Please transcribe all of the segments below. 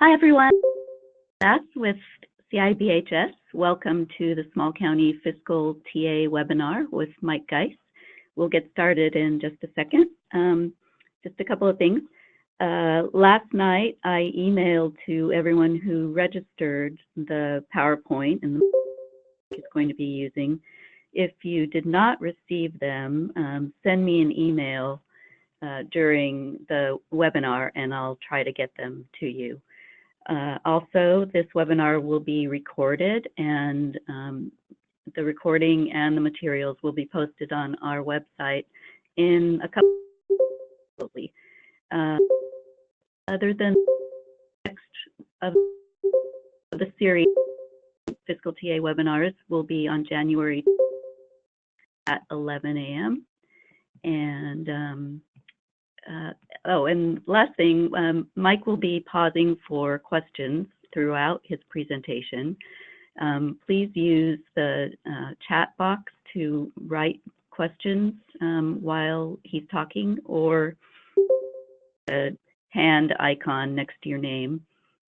Hi, everyone. That's with CIBHS. Welcome to the Small County Fiscal TA webinar with Mike Geis. We'll get started in just a second. Just a couple of things. Last night, I emailed to everyone who registered the PowerPoint and the is going to be using. If you did not receive them, send me an email during the webinar and I'll try to get them to you. Also, this webinar will be recorded and the recording and the materials will be posted on our website in a couple of weeks. Other than the next of the series, Fiscal TA webinars will be on January at 11 a.m. And and last thing, Mike will be pausing for questions throughout his presentation. Please use the chat box to write questions while he's talking, or the hand icon next to your name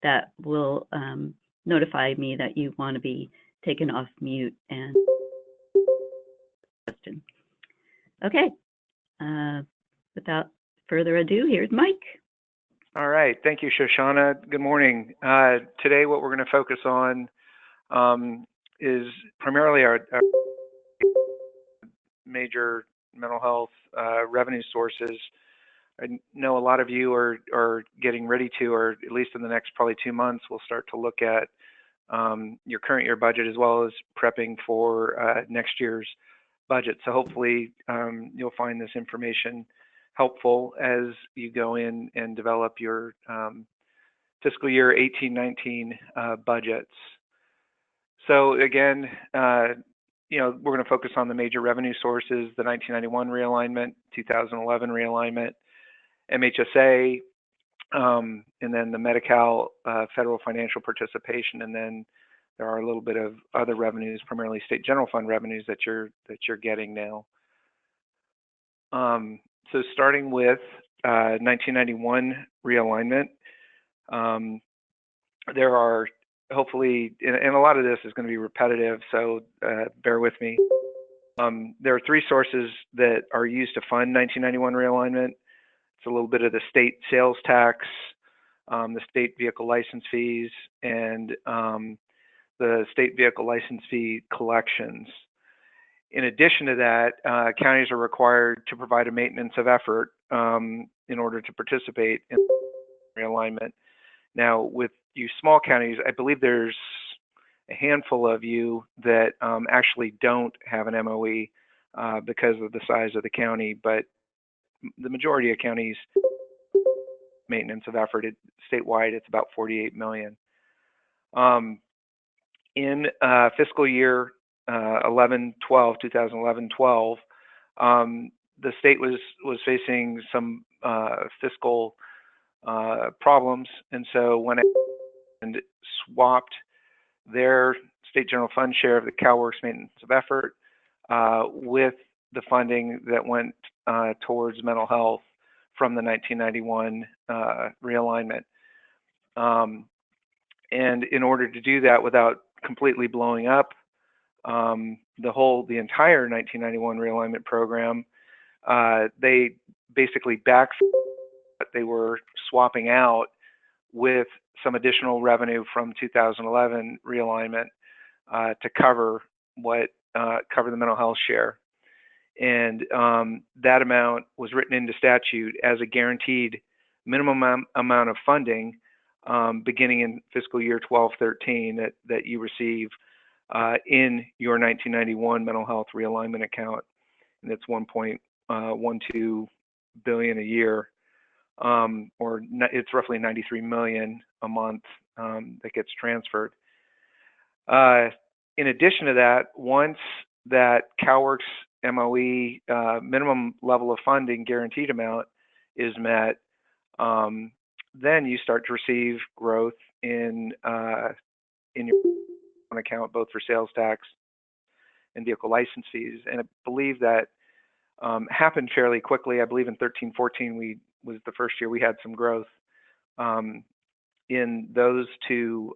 that will notify me that you want to be taken off mute and question. Okay, without further ado, here's Mike. All right, thank you, Shoshana. Good morning. Today, what we're going to focus on is primarily our major mental health revenue sources. I know a lot of you are getting ready to, or at least in the next probably 2 months, we'll start to look at your current year budget as well as prepping for next year's budget. So hopefully you'll find this information helpful as you go in and develop your fiscal year 18-19 budgets. So again, we're going to focus on the major revenue sources: the 1991 realignment, 2011 realignment, MHSA, and then the Medi-Cal federal financial participation, and then there are a little bit of other revenues, primarily state general fund revenues that you're getting now. So starting with 1991 realignment, there are hopefully, and a lot of this is going to be repetitive, so bear with me. There are 3 sources that are used to fund 1991 realignment. It's a little bit of the state sales tax, the state vehicle license fees, and the state vehicle license fee collections. In addition to that, counties are required to provide a maintenance of effort in order to participate in realignment. Now, with you small counties, I believe there's a handful of you that actually don't have an MOE because of the size of the county, but the majority of counties, maintenance of effort, statewide, it's about 48 million. In fiscal year 2011-12, the state was facing some fiscal problems, and so went and swapped their state general fund share of the CalWORKS maintenance of effort with the funding that went towards mental health from the 1991 realignment. And in order to do that without completely blowing up the entire 1991 realignment program, they basically backfilled what they were swapping out with some additional revenue from 2011 realignment to cover the mental health share. And that amount was written into statute as a guaranteed minimum amount of funding beginning in fiscal year 12-13 that you receive in your 1991 mental health realignment account, and it's 1.12 billion a year, or it's roughly 93 million a month that gets transferred. In addition to that, once that CalWORKS MOE minimum level of funding guaranteed amount is met, then you start to receive growth in your account, both for sales tax and vehicle license fees. And I believe that happened fairly quickly. I believe in 13-14 was the first year we had some growth. in those two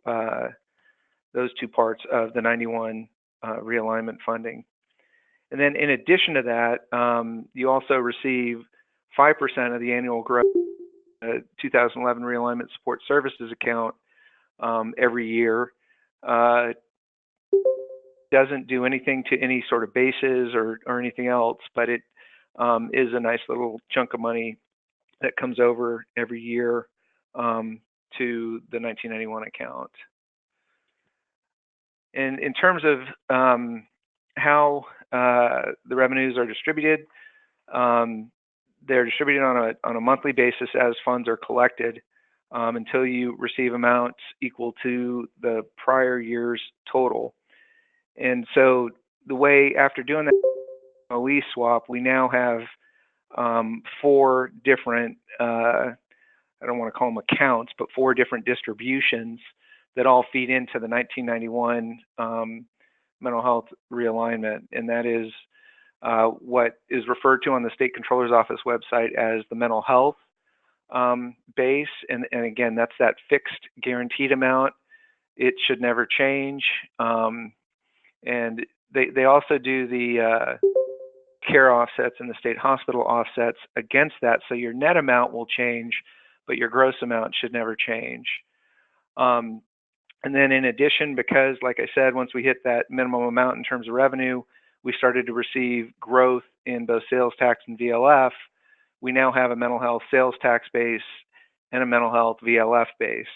parts of the 91 realignment funding. And then in addition to that, you also receive 5% of the annual growth 2011 Realignment Support Services account every year. Doesn't do anything to any sort of bases or anything else, but it is a nice little chunk of money that comes over every year to the 1991 account. And in terms of how the revenues are distributed, they're distributed on a monthly basis as funds are collected until you receive amounts equal to the prior year's total. And so the way, after doing that MOE swap, we now have 4 different, I don't want to call them accounts, but 4 different distributions that all feed into the 1991 mental health realignment. And that is what is referred to on the State Controller's Office website as the mental health base. And again, that's that fixed guaranteed amount. It should never change. And they also do the care offsets and the state hospital offsets against that. So your net amount will change, but your gross amount should never change. And then in addition, because like I said, once we hit that minimum amount in terms of revenue, we started to receive growth in both sales tax and VLF. We now have a mental health sales tax base and a mental health VLF base.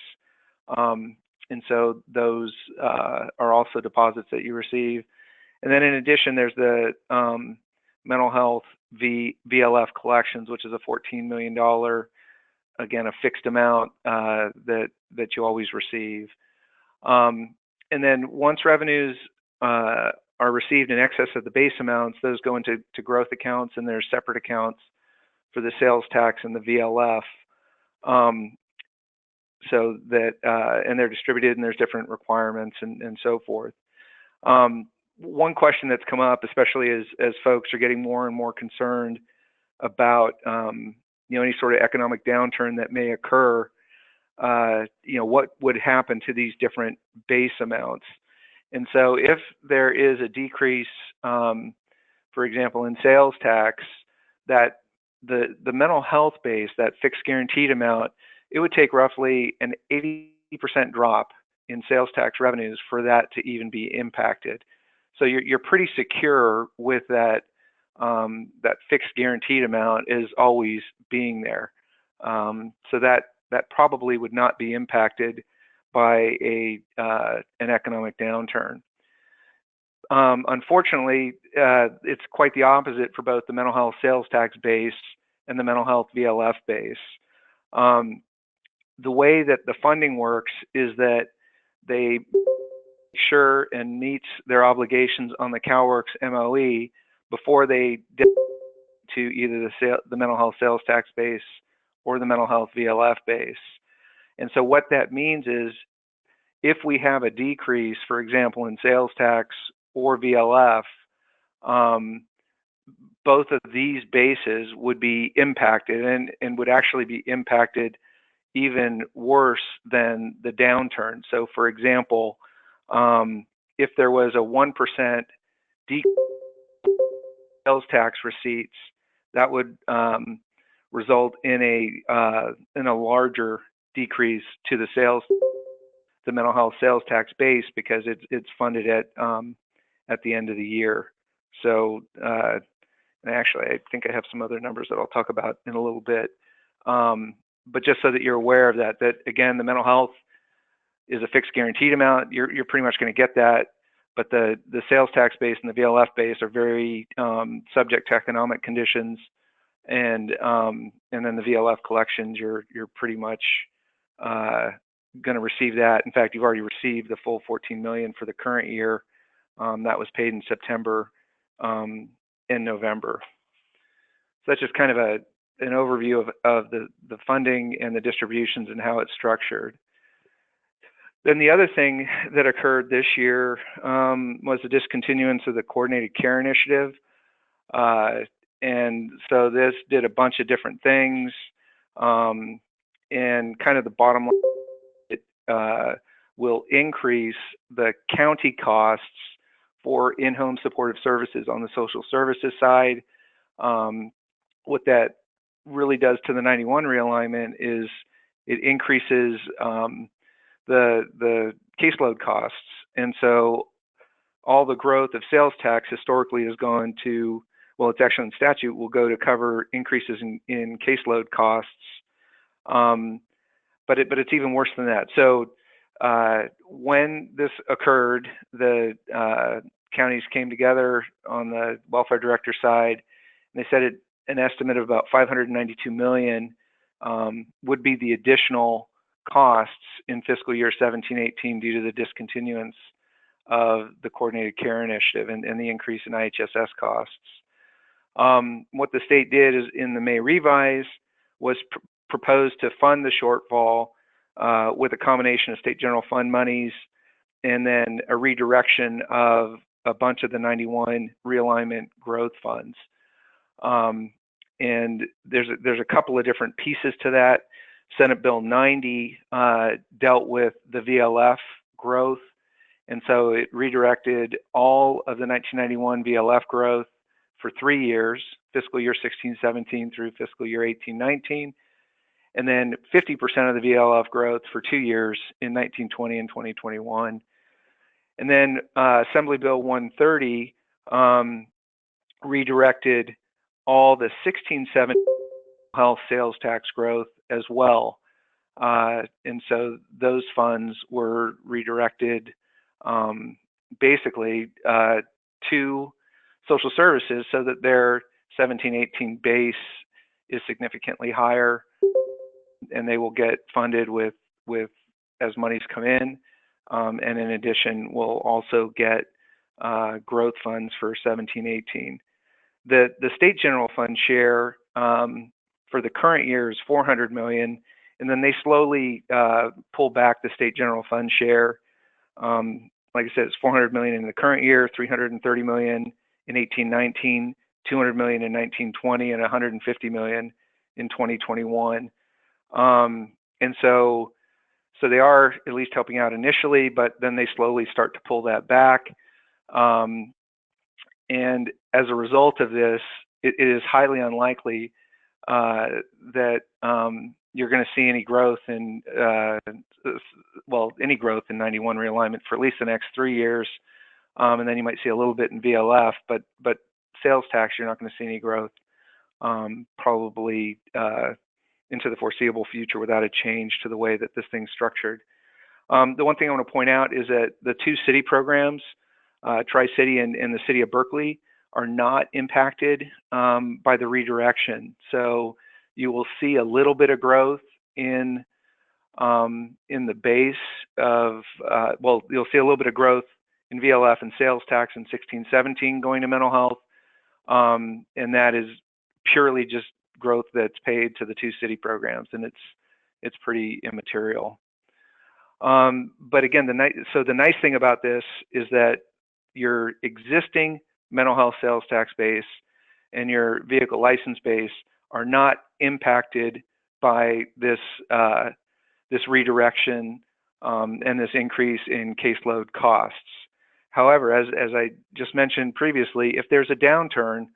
And so those are also deposits that you receive. And then in addition, there's the mental health VLF collections, which is a $14 million, again, a fixed amount that you always receive. And then once revenues are received in excess of the base amounts, those go into growth accounts, and there's separate accounts for the sales tax and the VLF. So that, and they're distributed, and there's different requirements and so forth. One question that's come up, especially as folks are getting more and more concerned about, any sort of economic downturn that may occur, what would happen to these different base amounts? And so if there is a decrease, for example, in sales tax, that the mental health base, that fixed guaranteed amount, it would take roughly an 80% drop in sales tax revenues for that to even be impacted. So you're pretty secure with that that fixed guaranteed amount is always being there. So that probably would not be impacted by an economic downturn. Unfortunately, it's quite the opposite for both the mental health sales tax base and the mental health VLF base. The way that the funding works is that they sure and meets their obligations on the CalWORKs MOE before they to either the mental health sales tax base or the mental health VLF base. And so what that means is if we have a decrease, for example, in sales tax or VLF, both of these bases would be impacted and would actually be impacted even worse than the downturn. So for example, if there was a 1% decrease in sales tax receipts, that would result in a larger decrease to the mental health sales tax base because it's funded at the end of the year. So and actually, I think I have some other numbers that I'll talk about in a little bit. But just so that you're aware of that again, the mental health is a fixed guaranteed amount. You're pretty much going to get that, but the sales tax base and the VLF base are very subject to economic conditions, and then the VLF collections, you're pretty much going to receive that. In fact, you've already received the full $14 million for the current year. That was paid in September and November. So that's just kind of an overview of the funding and the distributions and how it's structured. Then the other thing that occurred this year was the discontinuance of the Coordinated Care Initiative. And so this did a bunch of different things. And kind of the bottom line will increase the county costs for in-home supportive services on the social services side. What that really does to the 91 realignment is it increases the caseload costs. And so all the growth of sales tax historically has gone to, well, it's actually in statute, will go to cover increases in caseload costs. But it's even worse than that. So when this occurred, the counties came together on the welfare director side, and they said an estimate of about $592 million would be the additional costs in fiscal year 17-18 due to the discontinuance of the coordinated care initiative and the increase in IHSS costs. What the state did is in the May revise was proposed to fund the shortfall with a combination of state general fund monies and then a redirection of a bunch of the 91 realignment growth funds. And there's a couple of different pieces to that. Senate Bill 90 dealt with the VLF growth, and so it redirected all of the 1991 VLF growth for 3 years, fiscal year 16-17 through fiscal year 18-19, and then 50% of the VLF growth for 2 years in 1920 and 2021. And then Assembly Bill 130 redirected all the 16-17 health sales tax growth as well. And so those funds were redirected basically to social services so that their 17-18 base is significantly higher, and they will get funded with as monies come in. And in addition, we'll also get growth funds for 17-18. The state general fund share for the current year is $400 million, and then they slowly pull back the state general fund share. Like I said, it's $400 million in the current year, $330 million in 18-19, $200 million in 19-20, and $150 million in 2021. And so they are at least helping out initially, but then they slowly start to pull that back. And as a result of this, it is highly unlikely that you're going to see any growth in, any growth in 91 realignment for at least the next 3 years. And then you might see a little bit in VLF, but sales tax, you're not going to see any growth probably into the foreseeable future without a change to the way that this thing's structured. The one thing I want to point out is that the two city programs, Tri-City and the city of Berkeley, are not impacted by the redirection. So you will see a little bit of growth in the base of, you'll see a little bit of growth in VLF and sales tax in 16-17 going to mental health. And that is purely just growth that's paid to the two city programs, and it's pretty immaterial. But again, the nice thing about this is that your existing mental health sales tax base and your vehicle license base are not impacted by this redirection and this increase in caseload costs. However, as I just mentioned previously, if there's a downturn,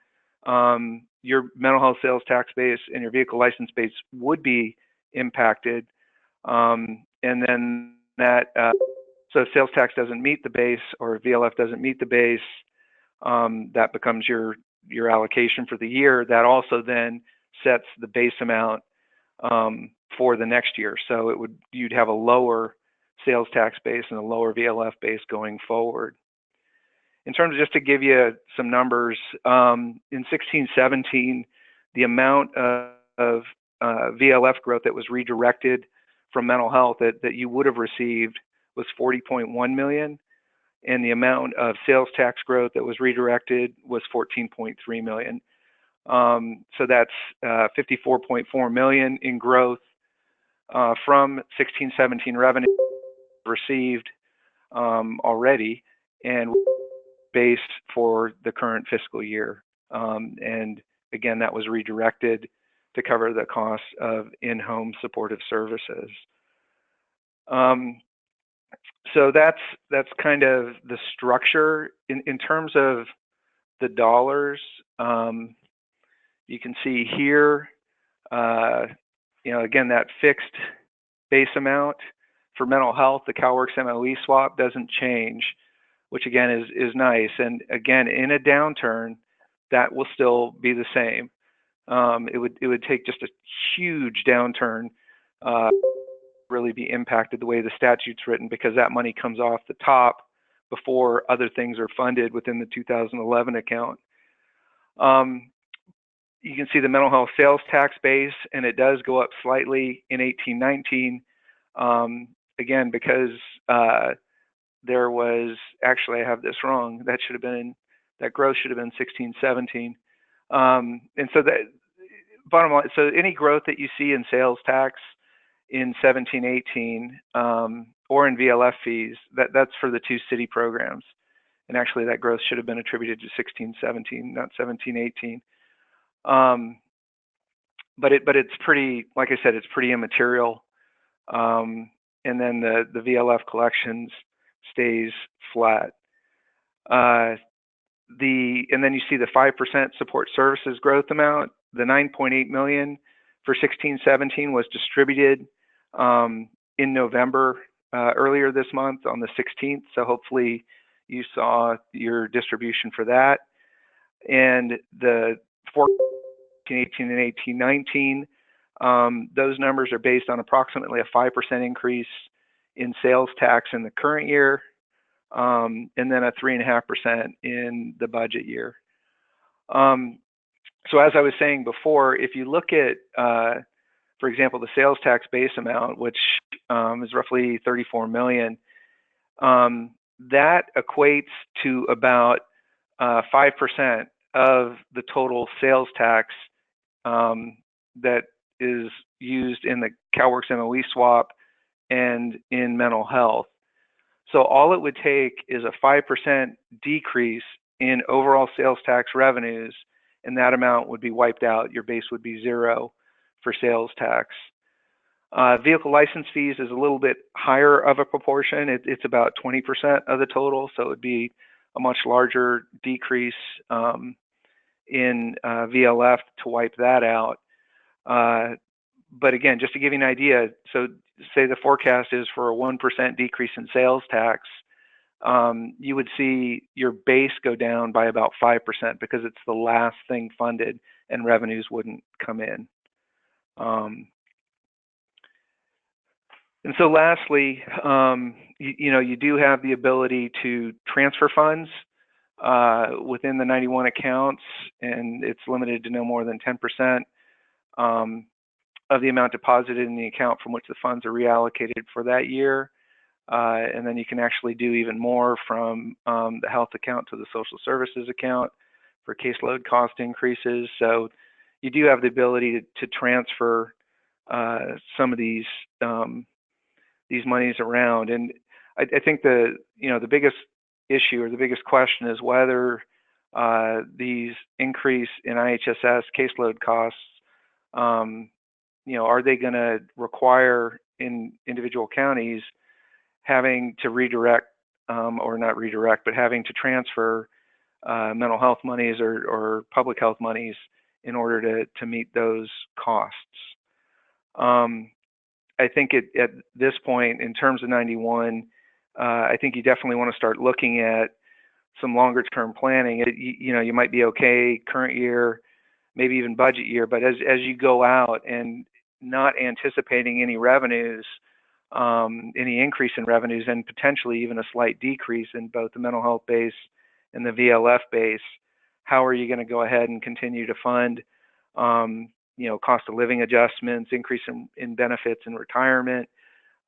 your mental health sales tax base and your vehicle license base would be impacted. And then that, so if sales tax doesn't meet the base or VLF doesn't meet the base, that becomes your allocation for the year. That also then sets the base amount for the next year. So you'd have a lower sales tax base and a lower VLF base going forward. In terms of just to give you some numbers, in 16-17, the amount of VLF growth that was redirected from mental health that you would have received was 40.1 million, and the amount of sales tax growth that was redirected was 14.3 million. So that's 54.4 million in growth from 16-17 revenue received already, and base for the current fiscal year. And again, that was redirected to cover the cost of in-home supportive services. So that's kind of the structure. In terms of the dollars, you can see here, again, that fixed base amount for mental health, the CalWORKS MOE swap doesn't change, which again is nice. And again, in a downturn, that will still be the same. It would take just a huge downturn really be impacted the way the statute's written, because that money comes off the top before other things are funded within the 2011 account. You can see the mental health sales tax base, and it does go up slightly in 18-19. Again, because there was, actually I have this wrong, that should have been, that growth should have been 16-17. And so that, bottom line, so any growth that you see in sales tax in 17-18 or in VLF fees, that's for the two city programs. And actually that growth should have been attributed to 16-17, not 17-18. But it's pretty, like I said, it's pretty immaterial. And then the VLF collections stays flat. And then you see the 5% support services growth amount. The 9.8 million for 16-17 was distributed in November, earlier this month on the 16th. So hopefully you saw your distribution for that. And the 14-18 and 18-19, those numbers are based on approximately a 5% increase in sales tax in the current year, and then a 3.5% in the budget year. So as I was saying before, if you look at, for example, the sales tax base amount, which is roughly 34 million, that equates to about 5% of the total sales tax that is used in the CalWORKS MOE swap and in mental health. So all it would take is a 5% decrease in overall sales tax revenues, and that amount would be wiped out. Your base would be zero for sales tax. Vehicle license fees is a little bit higher of a proportion. It's about 20% of the total, so it would be a much larger decrease in VLF to wipe that out. But again, just to give you an idea, so say the forecast is for a 1% decrease in sales tax, you would see your base go down by about 5% because it's the last thing funded and revenues wouldn't come in. And so lastly, you do have the ability to transfer funds within the 91 accounts, and it's limited to no more than 10% of the amount deposited in the account from which the funds are reallocated for that year. And then you can actually do even more from the health account to the social services account for caseload cost increases. So you do have the ability to transfer some of these monies around. And I think the biggest issue or the biggest question is whether these increase in IHSS caseload costs, are they going to require in individual counties having to redirect, or not redirect, but having to transfer mental health monies or public health monies in order to meet those costs. I think at this point, in terms of 91, I think you definitely want to start looking at some longer term planning. You might be okay current year, maybe even budget year, but as you go out and not anticipating any revenues, any increase in revenues, and potentially even a slight decrease in both the mental health base and the VLF base, how are you going to go ahead and continue to fund cost of living adjustments, increase in benefits and retirement,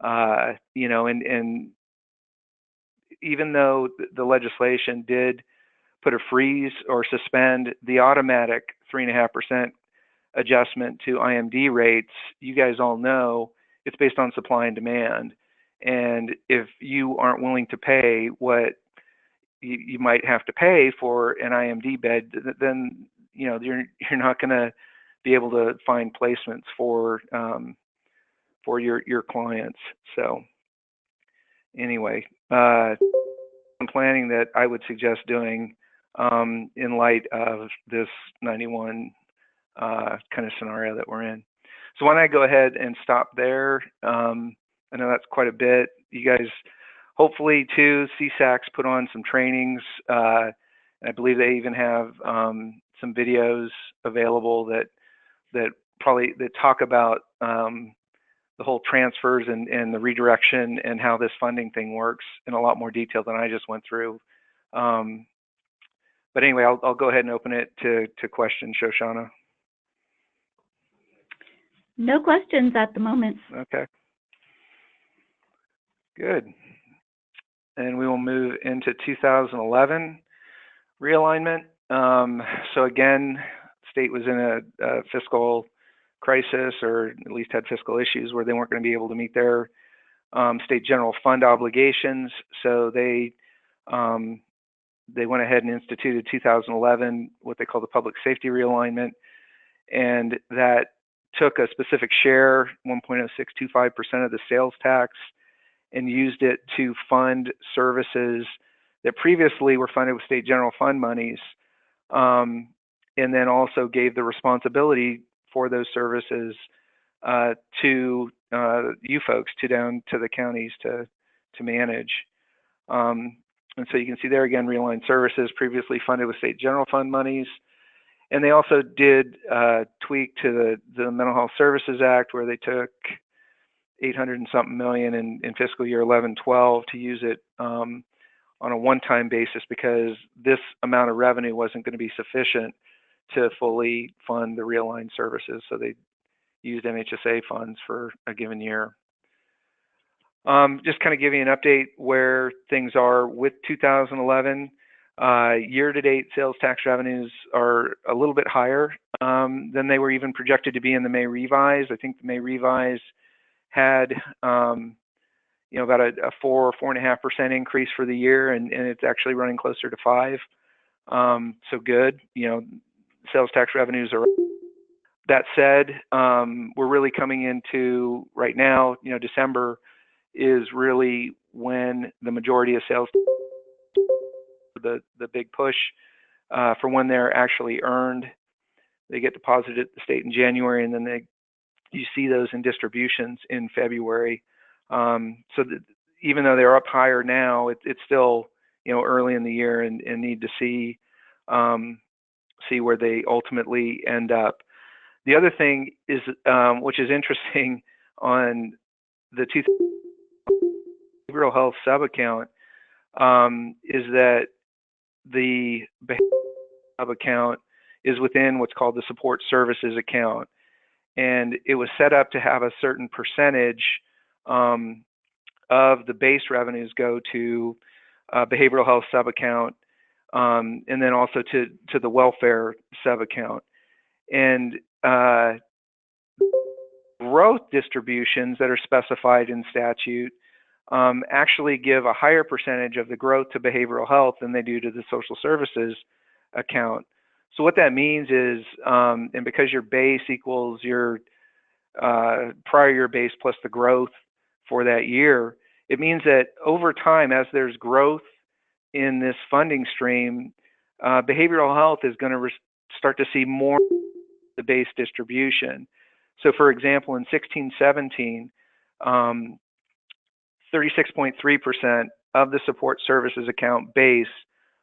and even though the legislation did put a freeze or suspend the automatic 3.5% adjustment to IMD rates, you guys all know it's based on supply and demand. And if you aren't willing to pay what you might have to pay for an IMD bed, then you're not going to be able to find placements for your clients. So anyway, planning that I would suggest doing in light of this 91 kind of scenario that we're in. So why don't I go ahead and stop there? I know that's quite a bit. You guys, hopefully too, CSACs put on some trainings. I believe they even have some videos available that talk about the whole transfers and the redirection and how this funding thing works in a lot more detail than I just went through. But anyway, I'll go ahead and open it to questions, Shoshana. No questions at the moment. Okay. Good. And we will move into 2011 realignment. So again, state was in a fiscal crisis, or at least had fiscal issues where they weren't going to be able to meet their state general fund obligations. So they went ahead and instituted 2011, what they call the public safety realignment, and that took a specific share, 1.0625% of the sales tax, and used it to fund services that previously were funded with state general fund monies, and then also gave the responsibility for those services to you folks, down to the counties to manage. And so you can see there again, realigned services previously funded with state general fund monies. And they also did tweak to the Mental Health Services Act, where they took 800 and something million in fiscal year 11-12 to use it on a one-time basis, because this amount of revenue wasn't going to be sufficient to fully fund the realigned services. So they used MHSA funds for a given year. Just kind of give you an update where things are with 2011. Year-to-date sales tax revenues are a little bit higher than they were even projected to be in the May revise. I think the May revise had about a 4 or 4.5% increase for the year, and it's actually running closer to 5. So good. Sales tax revenues are. That said, we're really coming into right now. December is really when the majority of sales, the big push for when they're actually earned. They get deposited at the state in January, and then you see those in distributions in February. So even though they're up higher now, it's still early in the year, and need to see where they ultimately end up. The other thing is, which is interesting, on the behavioral health sub-account, is that the behavioral sub-account is within what's called the support services account. And it was set up to have a certain percentage of the base revenues go to behavioral health sub-account, and then also to the welfare sub-account. And growth distributions that are specified in statute actually give a higher percentage of the growth to behavioral health than they do to the social services account. So what that means is, and because your base equals your prior year base plus the growth for that year, it means that over time, as there's growth in this funding stream, behavioral health is going to start to see more the base distribution. So for example, in 16-17, 36.3% of the support services account base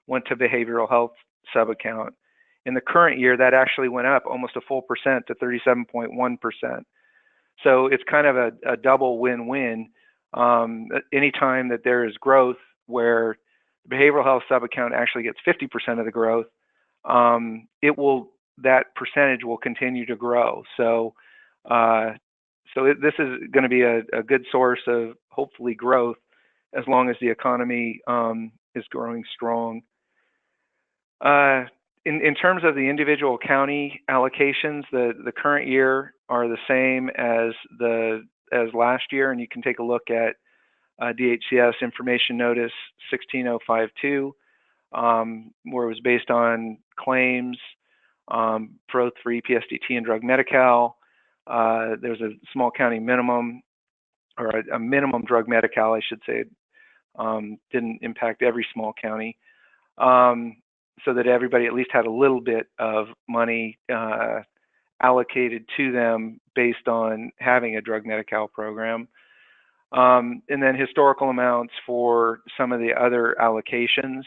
went to behavioral health sub-account. In the current year, that actually went up almost a full percent to 37.1%. So it's kind of a double win-win. Anytime that there is growth where the behavioral health sub-account actually gets 50% of the growth, that percentage will continue to grow. So this is going to be a good source of hopefully growth as long as the economy is growing strong. In terms of the individual county allocations, the current year are the same as last year, and you can take a look at DHCS Information Notice 16052, where it was based on claims, Pro 3, PSDT, and drug Medi-Cal. There's a small county minimum, or a minimum drug Medi-Cal, I should say, didn't impact every small county, so that everybody at least had a little bit of money allocated to them based on having a drug Medi-Cal program. And then historical amounts for some of the other allocations.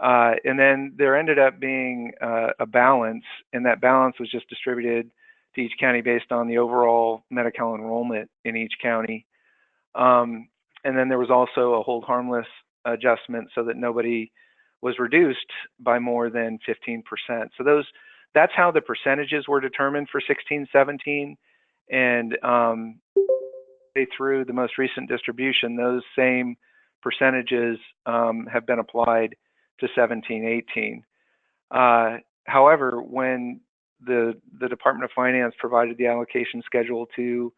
And then there ended up being a balance, and that balance was just distributed to each county based on the overall Medi-Cal enrollment in each county. And then there was also a hold harmless adjustment so that nobody was reduced by more than 15%. So that's how the percentages were determined for 16-17, and through the most recent distribution, those same percentages have been applied to 17-18. However, when the Department of Finance provided the allocation schedule to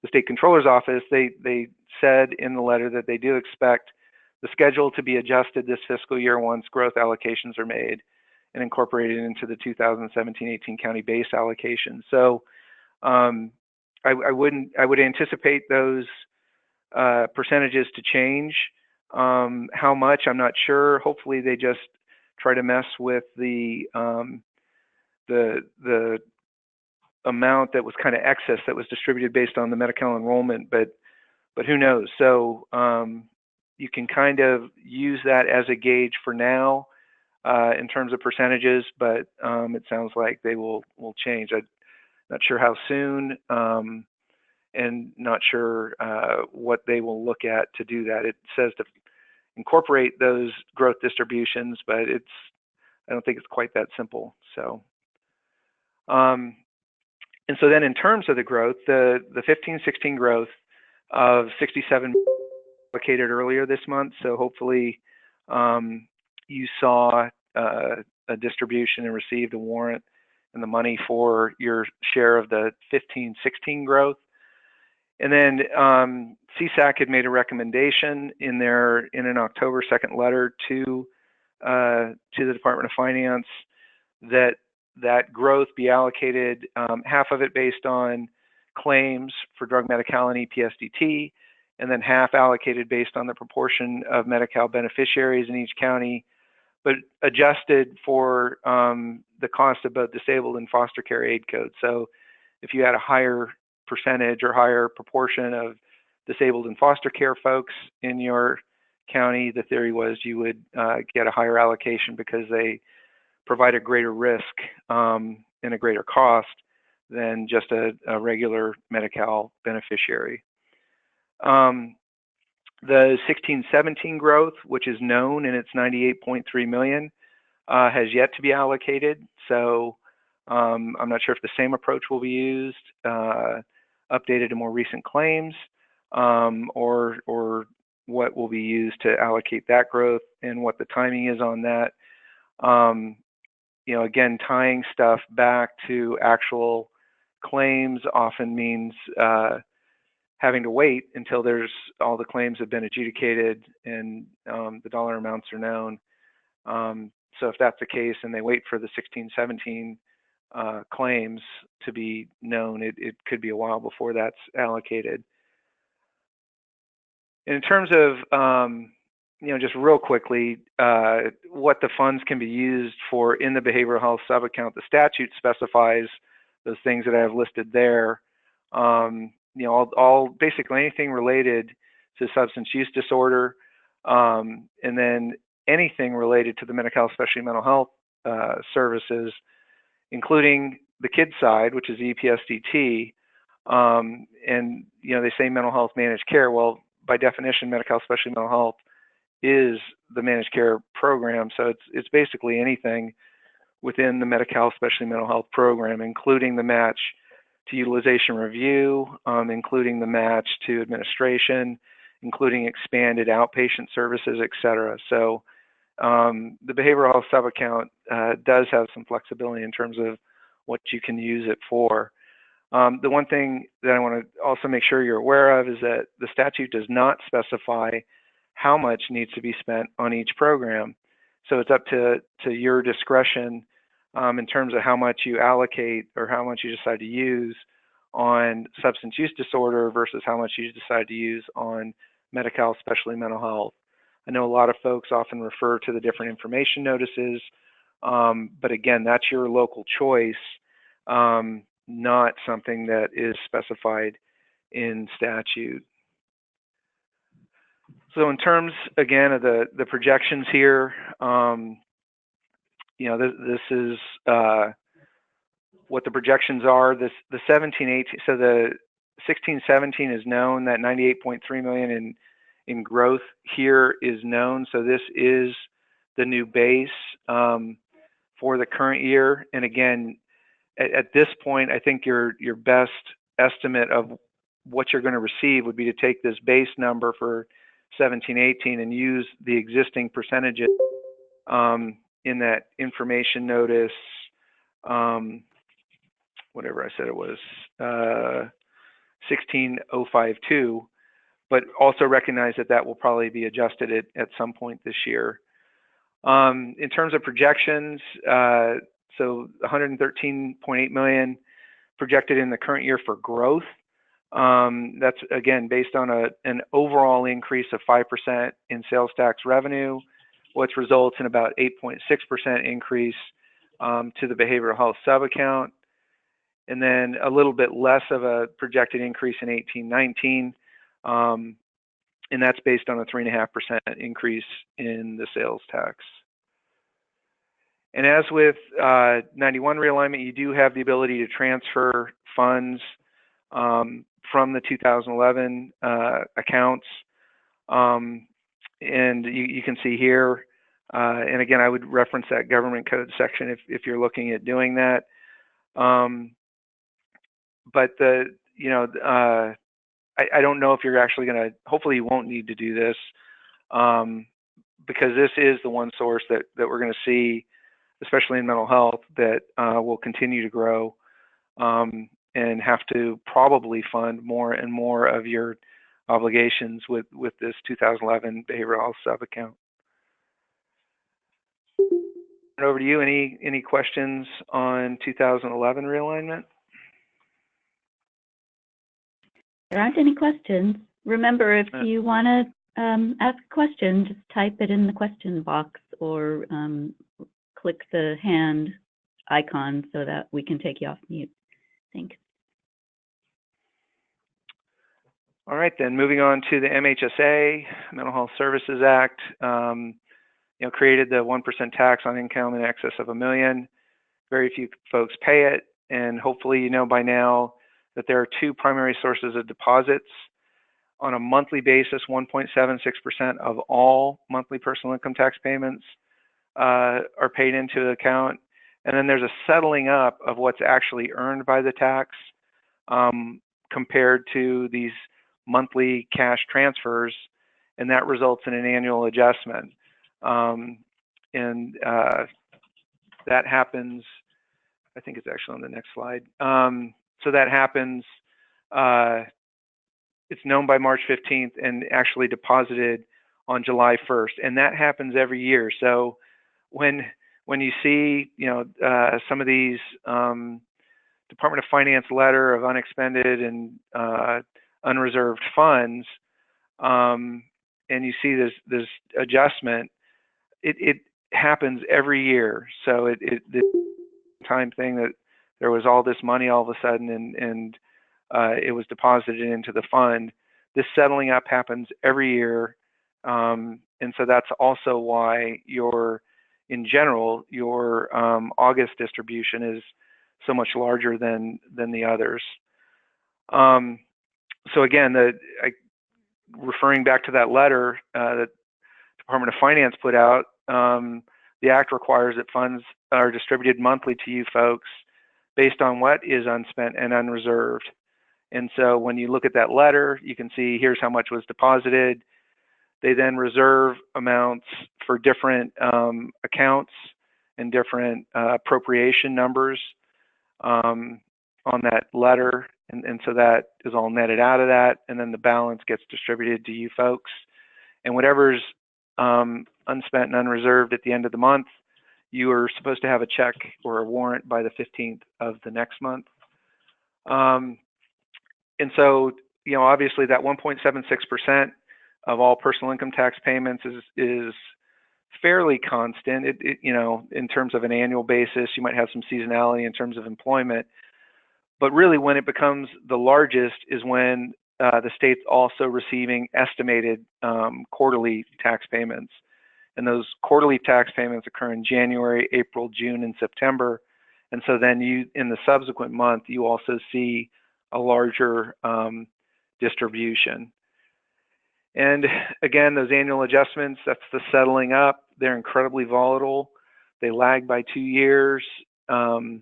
the State Controller's Office, they said in the letter that they do expect the schedule to be adjusted this fiscal year once growth allocations are made and incorporated into the 2017-18 county base allocation. So I would anticipate those percentages to change. How much, I'm not sure. Hopefully they just try to mess with the amount that was kind of excess that was distributed based on the Medi-Cal enrollment, but who knows? So you can kind of use that as a gauge for now in terms of percentages, but it sounds like they will change. I'm not sure how soon, and not sure what they will look at to do that. It says to incorporate those growth distributions, but I don't think it's quite that simple. So, and so then in terms of the growth, the 15-16 growth of 67 allocated earlier this month. So hopefully you saw a distribution and received a warrant and the money for your share of the 15-16 growth. And then CSAC had made a recommendation in an October 2nd letter to the Department of Finance that growth be allocated, half of it based on claims for drug Medi-Cal and EPSDT, and then half allocated based on the proportion of Medi-Cal beneficiaries in each county, but adjusted for the cost of both disabled and foster care aid codes. So if you had a higher percentage or higher proportion of disabled and foster care folks in your county, the theory was you would get a higher allocation because they provide a greater risk and a greater cost than just a regular Medi-Cal beneficiary. The 16-17 growth, which is known and it's $98.3 million, has yet to be allocated. So I'm not sure if the same approach will be used, updated to more recent claims, or what will be used to allocate that growth and what the timing is on that. Again, tying stuff back to actual claims often means having to wait until all the claims have been adjudicated and the dollar amounts are known. So if that's the case and they wait for the 16-17 claims to be known, it could be a while before that's allocated. In terms of, just real quickly, what the funds can be used for in the behavioral health subaccount, the statute specifies those things that I have listed there. All basically anything related to substance use disorder, and then anything related to the Medi-Cal, especially mental health services, including the kids side, which is EPSDT, and they say mental health managed care. Well, by definition, Medi-Cal, especially mental health, is the managed care program. So it's basically anything within the Medi-Cal, especially mental health program, including the match to utilization review, including the match to administration, including expanded outpatient services, et cetera. So the behavioral health subaccount does have some flexibility in terms of what you can use it for. The one thing that I want to also make sure you're aware of is that the statute does not specify how much needs to be spent on each program. So it's up to your discretion in terms of how much you allocate or how much you decide to use on substance use disorder versus how much you decide to use on Medi-Cal, especially mental health. I know a lot of folks often refer to the different information notices, but again, that's your local choice, not something that is specified in statute. So in terms, again, of the projections here, this is what the projections are. The 17-18, so the 16-17 is known, that 98.3 million in growth here is known. So this is the new base for the current year. And again, at this point, I think your best estimate of what you're going to receive would be to take this base number for 17-18 and use the existing percentages in that information notice, whatever I said it was, 16052, but also recognize that that will probably be adjusted at some point this year. In terms of projections, so 113.8 million projected in the current year for growth. That's again based on an overall increase of 5% in sales tax revenue, which results in about 8.6% increase to the behavioral health sub-account, and then a little bit less of a projected increase in 18-19, and that's based on a 3.5% increase in the sales tax. And as with 91 realignment, you do have the ability to transfer funds from the 2011 accounts, and you can see here, and again, I would reference that government code section if you're looking at doing that. But I don't know if you're actually going to, hopefully you won't need to do this, because this is the one source that we're going to see, especially in mental health, that will continue to grow and have to probably fund more and more of your obligations with this 2011 behavioral health sub-account. Over to you. Any questions on 2011 realignment? There aren't any questions. Remember, if you want to ask a question, just type it in the question box or click the hand icon so that we can take you off mute. Thanks. All right, then moving on to the MHSA, Mental Health Services Act, created the 1% tax on income in excess of $1 million. Very few folks pay it, and hopefully you know by now that there are two primary sources of deposits. On a monthly basis, 1.76% of all monthly personal income tax payments are paid into the account. And then there's a settling up of what's actually earned by the tax compared to these monthly cash transfers, and that results in an annual adjustment. That happens, I think it's actually on the next slide. So that happens, it's known by March 15th and actually deposited on July 1st. And that happens every year. So when you see, some of these Department of Finance letter of unexpended and unreserved funds, and you see this adjustment, it happens every year. So the time thing that there was all this money all of a sudden and it was deposited into the fund. This settling up happens every year. And so that's also why in general, your August distribution is so much larger than the others. So again, referring back to that letter that Department of Finance put out, the Act requires that funds are distributed monthly to you folks based on what is unspent and unreserved. And so when you look at that letter, you can see here's how much was deposited. They then reserve amounts for different accounts and different appropriation numbers on that letter. And so that is all netted out of that. And then the balance gets distributed to you folks. And whatever's unspent and unreserved at the end of the month, you are supposed to have a check or a warrant by the 15th of the next month. And so, obviously that 1.76% of all personal income tax payments is fairly constant. You know, in terms of an annual basis, you might have some seasonality in terms of employment, but really when it becomes the largest is when the state's also receiving estimated quarterly tax payments. And those quarterly tax payments occur in January, April, June, and September. And so then in the subsequent month, you also see a larger distribution. And again, those annual adjustments, that's the settling up. They're incredibly volatile. They lag by 2 years. The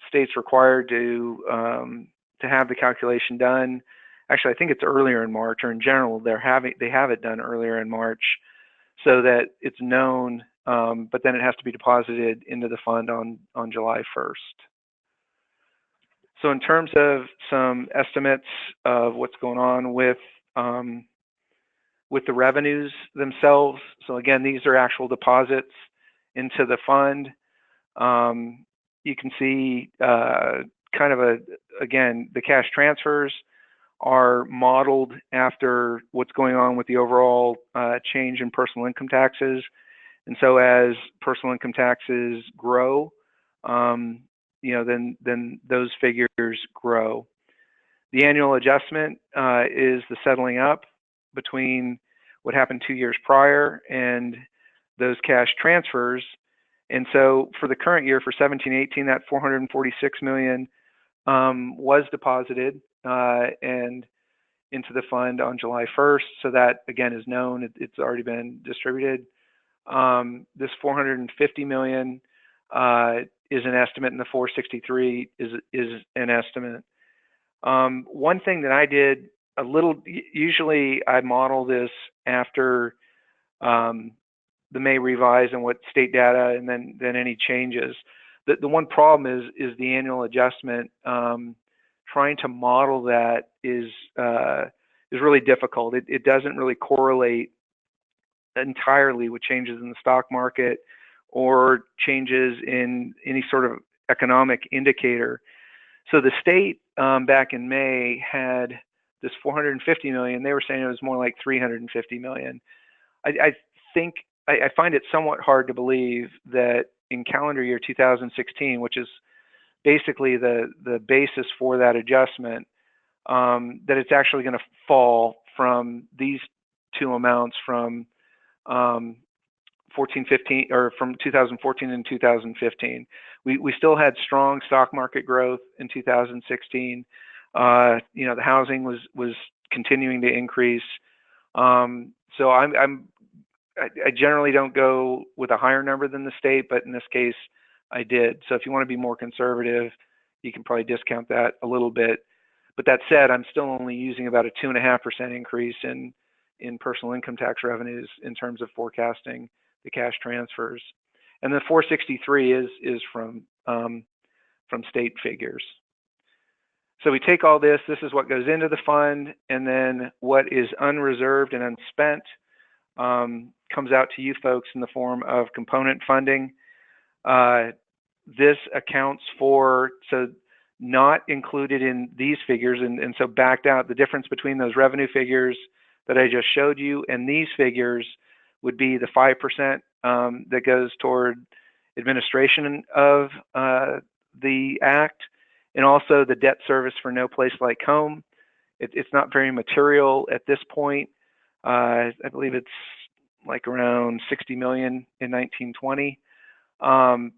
state's required to have the calculation done. Actually, I think it's earlier in March, or in general, they have it done earlier in March, so that it's known, but then it has to be deposited into the fund on July 1st. So in terms of some estimates of what's going on with the revenues themselves, so again, these are actual deposits into the fund. You can see kind of again, the cash transfers are modeled after what's going on with the overall change in personal income taxes. And so as personal income taxes grow, you know, then those figures grow. The annual adjustment is the settling up between what happened 2 years prior and those cash transfers. And so for the current year, for 17-18, that $446 million was deposited and into the fund on July 1st. So that, again, is known. It's already been distributed. This $450 million is an estimate, and the 463 is an estimate. One thing that I did a little, usually I model this after the May revise and what state data, and then any changes. The one problem is the annual adjustment. Trying to model that is really difficult. It doesn't really correlate entirely with changes in the stock market or changes in any sort of economic indicator. So the state back in May had this $450 million. They were saying it was more like $350 million. I think I find it somewhat hard to believe that in calendar year 2016, which is basically the basis for that adjustment, that it's actually going to fall from these two amounts from 14-15, or from 2014 and 2015. We still had strong stock market growth in 2016. You know, the housing was continuing to increase. So I generally don't go with a higher number than the state, but in this case, I did. So if you want to be more conservative, you can probably discount that a little bit. But that said, I'm still only using about a 2.5% increase in personal income tax revenues in terms of forecasting the cash transfers. And the 463 is from state figures. So we take all this. This is what goes into the fund, and then what is unreserved and unspent comes out to you folks in the form of component funding. This accounts for, so not included in these figures, and so backed out, the difference between those revenue figures that I just showed you and these figures would be the 5% that goes toward administration of the act, and also the debt service for No Place Like Home. It's not very material at this point. I believe it's like around 60 million in 1920,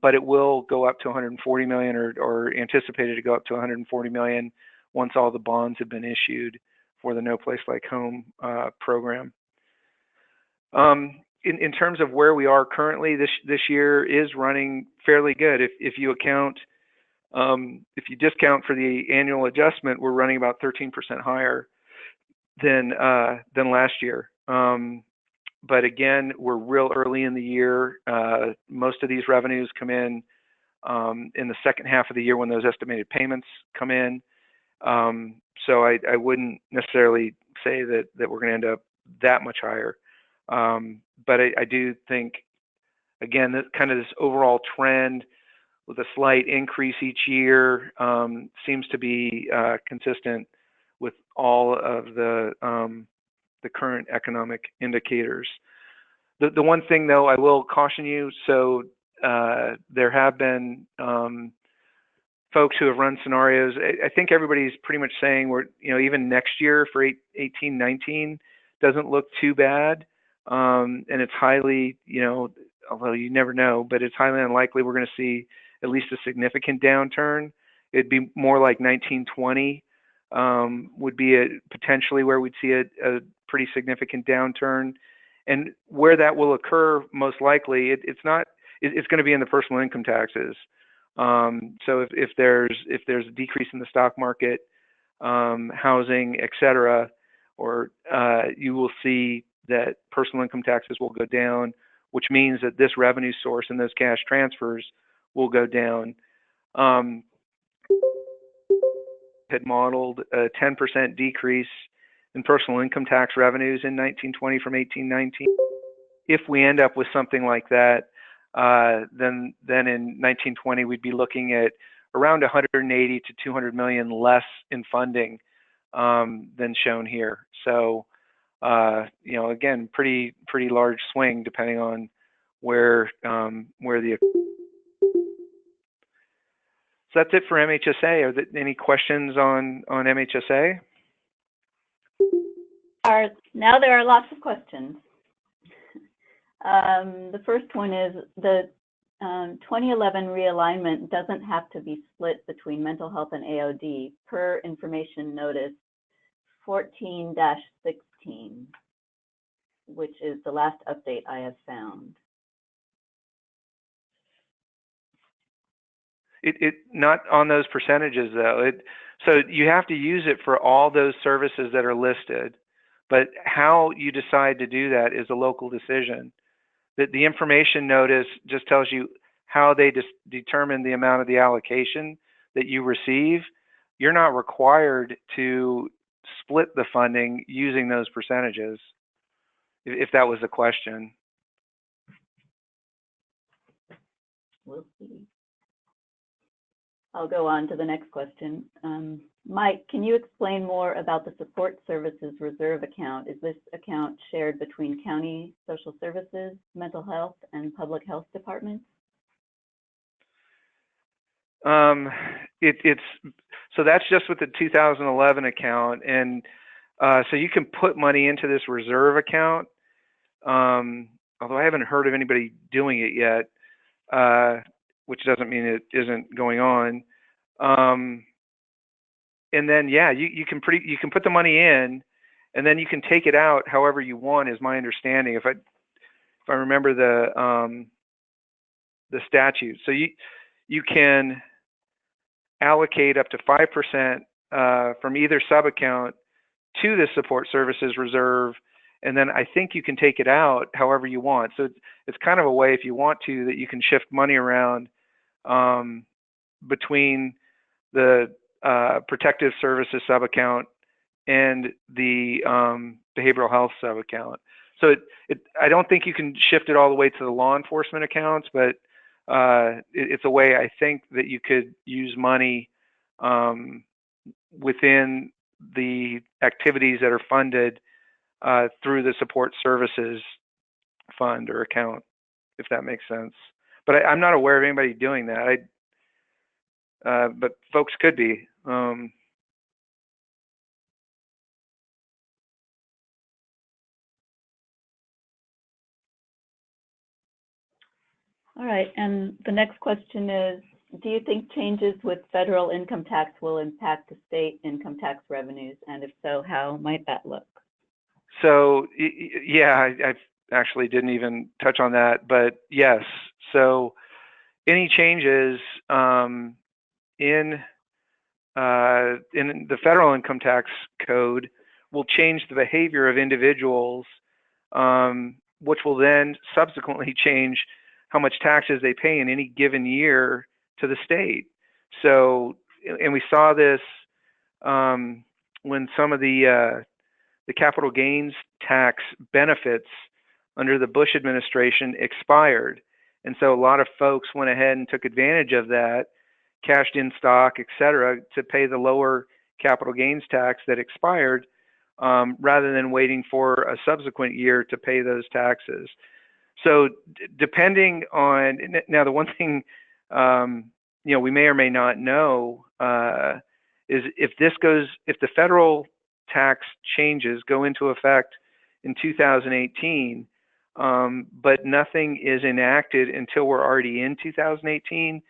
but it will go up to 140 million, or anticipated to go up to 140 million once all the bonds have been issued for the No Place Like Home program. In terms of where we are currently, this year is running fairly good. If you account, if you discount for the annual adjustment, we're running about 13% higher than last year. But again, we're real early in the year. Most of these revenues come in the second half of the year when those estimated payments come in. So I wouldn't necessarily say that we're going to end up that much higher. But I do think, again, that kind of this overall trend with a slight increase each year seems to be consistent with all of the the current economic indicators. The one thing, though, I will caution you, so there have been folks who have run scenarios. I think everybody's pretty much saying we're, even next year for 18, 19 doesn't look too bad. And it's highly, although you never know, but it's highly unlikely we're going to see at least a significant downturn. It'd be more like 1920 would be potentially where we'd see a pretty significant downturn. And where that will occur most likely, it's going to be in the personal income taxes. So if there's a decrease in the stock market, housing, et cetera, or you will see that personal income taxes will go down, which means that this revenue source and those cash transfers will go down. Had modeled a 10% decrease in personal income tax revenues in 1920 from 1819. If we end up with something like that, then in 1920 we'd be looking at around 180 to 200 million less in funding than shown here. So, again, pretty large swing depending on where the. So that's it for MHSA. Are there any questions on MHSA? Now there are lots of questions. The first one is the 2011 realignment doesn't have to be split between mental health and AOD per information notice 14-16, which is the last update I have found. It not on those percentages though. So you have to use it for all those services that are listed, but how you decide to do that is a local decision. The information notice just tells you how they determine the amount of the allocation that you receive. You're not required to split the funding using those percentages, if that was the question. We'll see. I'll go on to the next question. Mike, can you explain more about the support services reserve account? Is this account shared between county social services, mental health, and public health departments? So that's just with the 2011 account, and so you can put money into this reserve account. Although I haven't heard of anybody doing it yet. Which doesn't mean it isn't going on. And then, yeah, you can put the money in, and then you can take it out however you want, is my understanding. If I remember the statute, so you can allocate up to 5% from either sub account to the support services reserve, and then I think you can take it out however you want. So it's kind of a way, if you want to, that you can shift money around between the protective services sub account and the behavioral health sub account. So I don't think you can shift it all the way to the law enforcement accounts, but it's a way I think that you could use money within the activities that are funded through the support services fund or account, if that makes sense. But I'm not aware of anybody doing that. But folks could be. All right, and the next question is, do you think changes with federal income tax will impact the state income tax revenues? And if so, how might that look? So, yeah, I actually didn't even touch on that, but yes. So any changes in the federal income tax code will change the behavior of individuals, which will then subsequently change how much taxes they pay in any given year to the state. So, and we saw this when some of the capital gains tax benefits under the Bush administration expired. And so a lot of folks went ahead and took advantage of that, cashed in stock, et cetera, to pay the lower capital gains tax that expired. rather than waiting for a subsequent year to pay those taxes. So depending on, now the one thing, we may or may not know is if the federal tax changes go into effect in 2018, but nothing is enacted until we're already in 2018,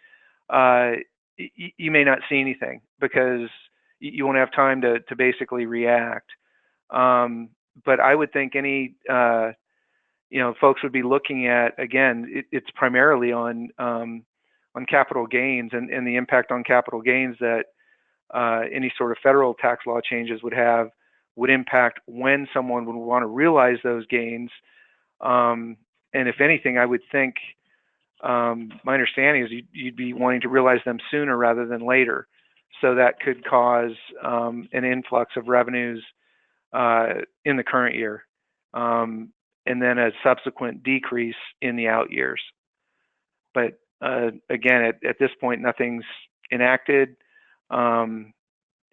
you may not see anything because you won't have time to basically react. But I would think any, folks would be looking at, again, it's primarily on capital gains and the impact on capital gains that any sort of federal tax law changes would impact when someone would want to realize those gains. And if anything, I would think, my understanding is you'd be wanting to realize them sooner rather than later. So that could cause an influx of revenues in the current year, and then a subsequent decrease in the out years. But again, at this point, nothing's enacted. And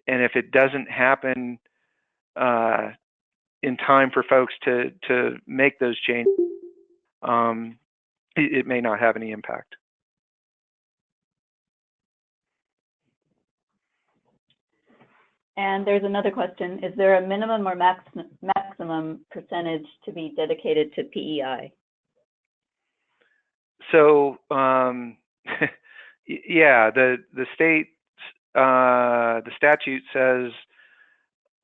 if it doesn't happen in time for folks to make those changes, it may not have any impact. And there's another question. Is there a minimum or maximum percentage to be dedicated to PEI? So, yeah, the state, the statute says,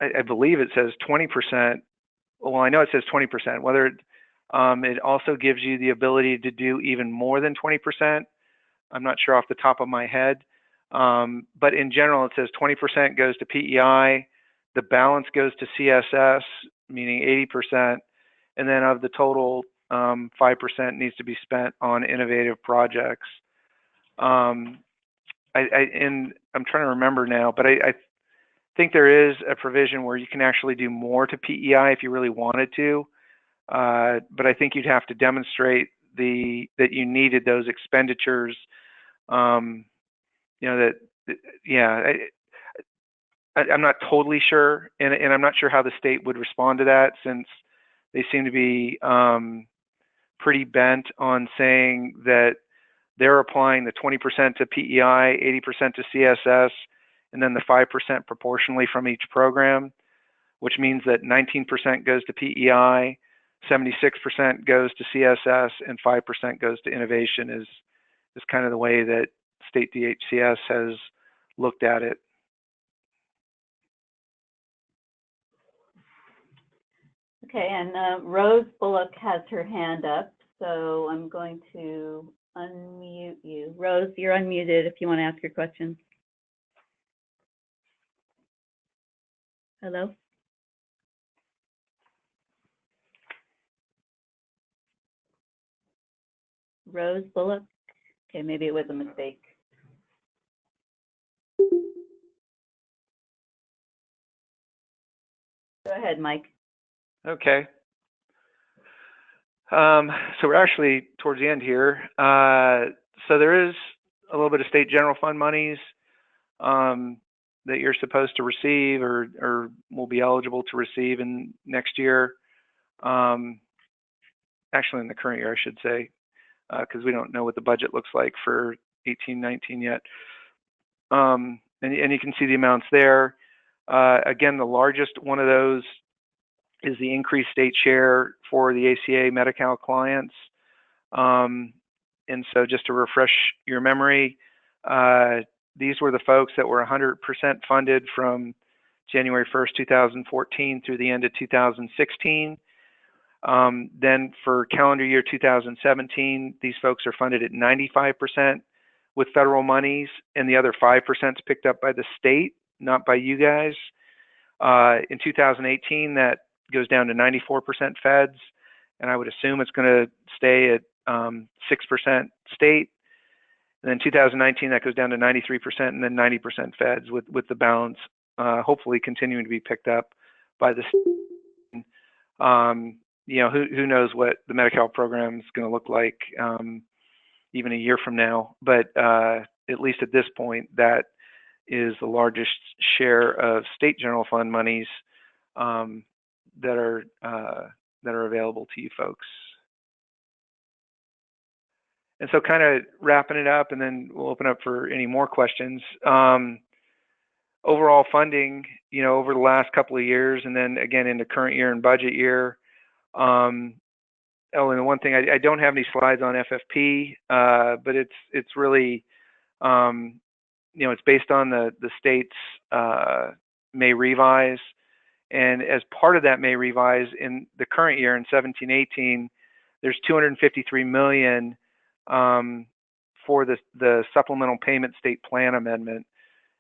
I believe it says 20%. Well, I know it says 20%. Whether it also gives you the ability to do even more than 20%, I'm not sure off the top of my head. But in general, it says 20% goes to PEI, the balance goes to CSS, meaning 80%, and then of the total, 5% needs to be spent on innovative projects. And I'm trying to remember now, but I think there is a provision where you can actually do more to PEI if you really wanted to, but I think you'd have to demonstrate that you needed those expenditures. I'm not totally sure, and I'm not sure how the state would respond to that, since they seem to be pretty bent on saying that they're applying the 20% to PEI, 80% to CSS, and then the 5% proportionally from each program, which means that 19% goes to PEI, 76% goes to CSS, and 5% goes to innovation is kind of the way that state DHCS has looked at it. Okay, and Rose Bullock has her hand up, so I'm going to unmute you. Rose, you're unmuted if you want to ask your question. Hello? Rose Bullock? Okay, maybe it was a mistake. Go ahead, Mike. Okay. So we're actually towards the end here. So there is a little bit of state general fund monies that you're supposed to receive or will be eligible to receive in next year. Actually, in the current year, I should say, because we don't know what the budget looks like for 18-19 yet. And you can see the amounts there. Again, the largest one of those is the increased state share for the ACA Medi-Cal clients. And so just to refresh your memory, these were the folks that were 100% funded from January 1st, 2014 through the end of 2016. Then for calendar year 2017, these folks are funded at 95% with federal monies, and the other 5% is picked up by the state, not by you guys. In 2018, that goes down to 94% feds, and I would assume it's going to stay at 6% state. And then 2019, that goes down to 93%, and then 90% feds, with the balance hopefully continuing to be picked up by the state. Who knows what the Medi-Cal program is going to look like even a year from now, but at least at this point, that is the largest share of state general fund monies that are available to you folks. And so kind of wrapping it up, and then we'll open up for any more questions. Overall funding, over the last couple of years, and then again in the current year and budget year. And the one thing, I don't have any slides on FFP, but it's really, it's based on the state's May revise. And as part of that May revise, in the current year, in 17-18, there's $253 million for the supplemental payment state plan amendment.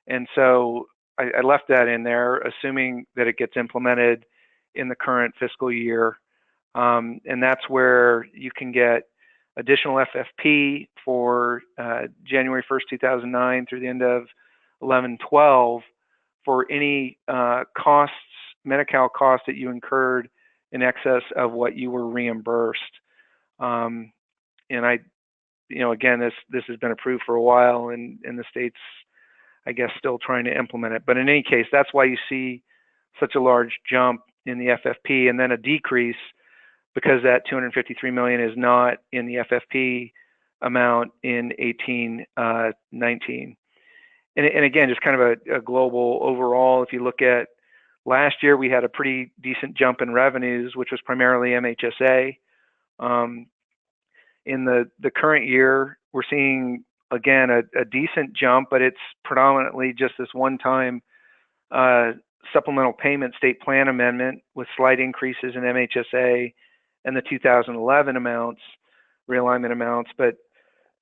And so I left that in there, assuming that it gets implemented in the current fiscal year. And that's where you can get additional FFP for January 1st, 2009 through the end of 11-12 for any costs, Medi-Cal costs that you incurred in excess of what you were reimbursed. And again, this has been approved for a while, and the state's, I guess, still trying to implement it. But in any case, that's why you see such a large jump in the FFP, and then a decrease because that $253 million is not in the FFP amount in 18-19. And again, just kind of a global overall, if you look at last year, we had a pretty decent jump in revenues, which was primarily MHSA. In the current year, we're seeing, again, a decent jump, but it's predominantly just this one-time supplemental payment state plan amendment with slight increases in MHSA and the 2011 amounts, realignment amounts.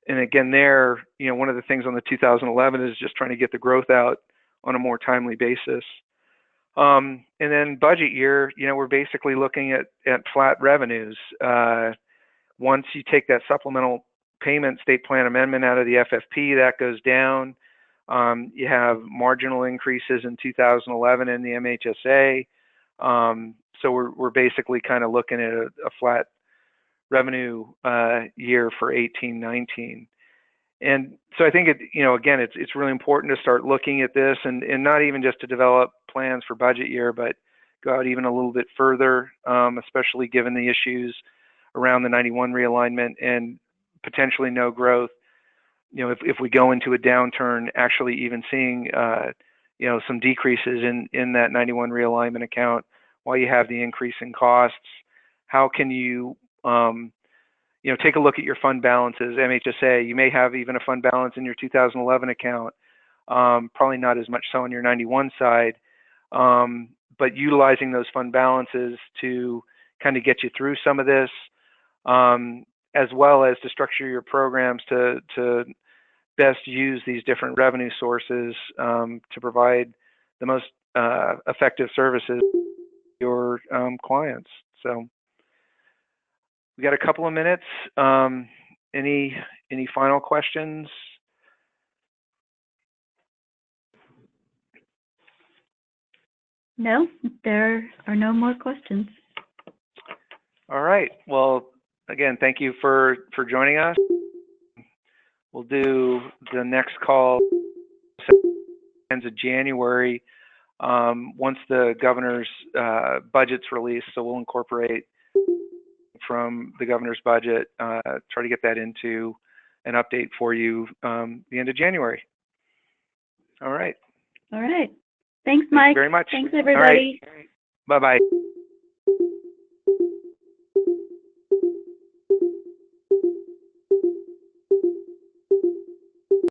And again, one of the things on the 2011 is just trying to get the growth out on a more timely basis. And then budget year, we're basically looking at flat revenues. Once you take that supplemental payment state plan amendment out of the FFP, that goes down. You have marginal increases in 2011 in the MHSA. So we're basically kind of looking at a flat revenue year for 18-19. And so I think again, it's really important to start looking at this and not even just to develop plans for budget year, but go out even a little bit further, especially given the issues around the 91 realignment and potentially no growth. If we go into a downturn, actually even seeing some decreases in that 91 realignment account while you have the increase in costs, how can you take a look at your fund balances? MHSA, you may have even a fund balance in your 2011 account, probably not as much so on your 91 side, but utilizing those fund balances to kind of get you through some of this, as well as to structure your programs to best use these different revenue sources to provide the most effective services to your clients. So we got a couple of minutes. Any final questions? No, there are no more questions. All right. Well, again, thank you for joining us. We'll do the next call ends of January once the governor's budget's released. So we'll incorporate from the governor's budget, try to get that into an update for you the end of January. All right. All right. Thanks, Mike. Thank you very much. Thanks, everybody. All right. Bye-bye.